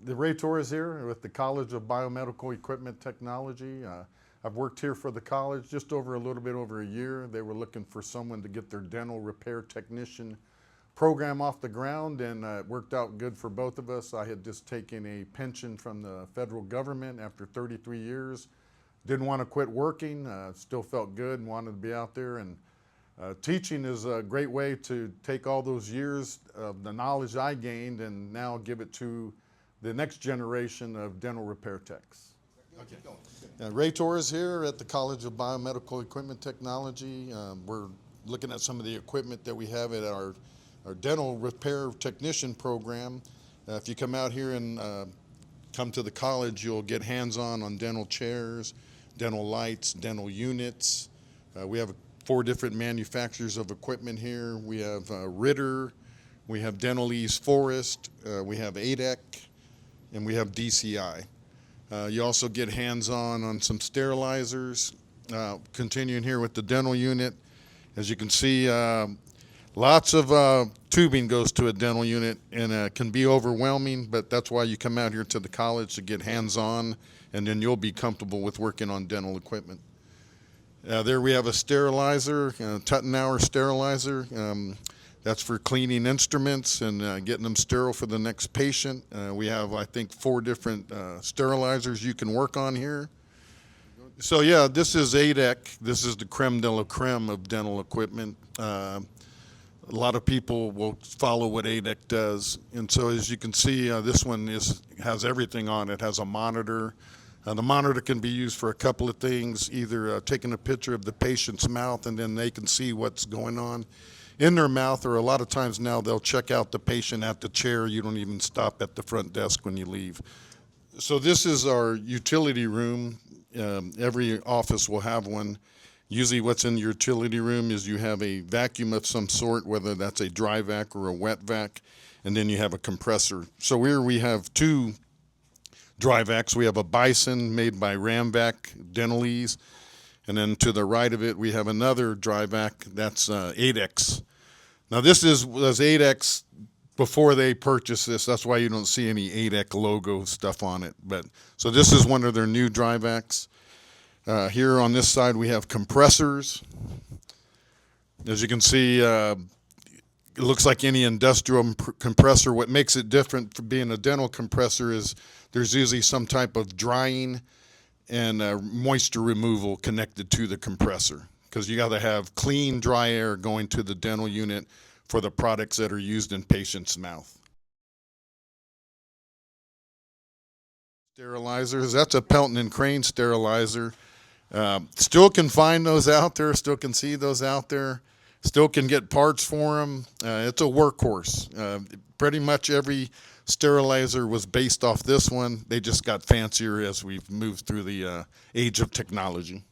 The Ray Torres here with the College of Biomedical Equipment Technology. I've worked here for the college just over a little bit over a year. They were looking for someone to get their dental repair technician program off the ground, and it worked out good for both of us. I had just taken a pension from the federal government after 33 years. Didn't want to quit working, still felt good and wanted to be out there. And teaching is a great way to take all those years of the knowledge I gained and now give it to the next generation of dental repair techs. Okay. Ray Torres here at the College of Biomedical Equipment Technology. We're looking at some of the equipment that we have at our dental repair technician program. If you come out here and come to the college, you'll get hands-on dental chairs, dental lights, dental units. We have 4 different manufacturers of equipment here. We have Ritter, we have Dental Ease Forest, we have ADEC, and we have DCI. You also get hands-on some sterilizers. Continuing here with the dental unit, as you can see, lots of tubing goes to a dental unit, and can be overwhelming, but that's why you come out here to the college to get hands-on, and then you'll be comfortable with working on dental equipment. There we have a sterilizer, Tuttenauer sterilizer. That's for cleaning instruments and getting them sterile for the next patient. We have, I think, 4 different sterilizers you can work on here. So yeah, this is ADEC. This is the creme de la creme of dental equipment. A lot of people will follow what ADEC does. And so as you can see, this one has everything on it. It has a monitor. The monitor can be used for a couple of things, either taking a picture of the patient's mouth and then they can see what's going on in their mouth, or a lot of times now they'll check out the patient at the chair. You don't even stop at the front desk when you leave. So this is our utility room. Every office will have one. Usually what's in the utility room is you have a vacuum of some sort, whether that's a dry vac or a wet vac, and then you have a compressor. So here we have 2 dry vacs. We have a Bison made by Ramvac Dental Ease, and then to the right of it we have another dry vac that's ADEX. Now this was ADEX before they purchased this. That's why you don't see any ADEC logo stuff on it. But so this is one of their new dry vacs. Here on this side we have compressors. As you can see, it looks like any industrial compressor. What makes it different from being a dental compressor is there's usually some type of drying and moisture removal connected to the compressor, because you got to have clean, dry air going to the dental unit for the products that are used in patient's mouth. Sterilizers, that's a Pelton and Crane sterilizer. Still can find those out there, still can see those out there, still can get parts for them. It's a workhorse. Pretty much every sterilizer was based off this one. They just got fancier as we've moved through the age of technology.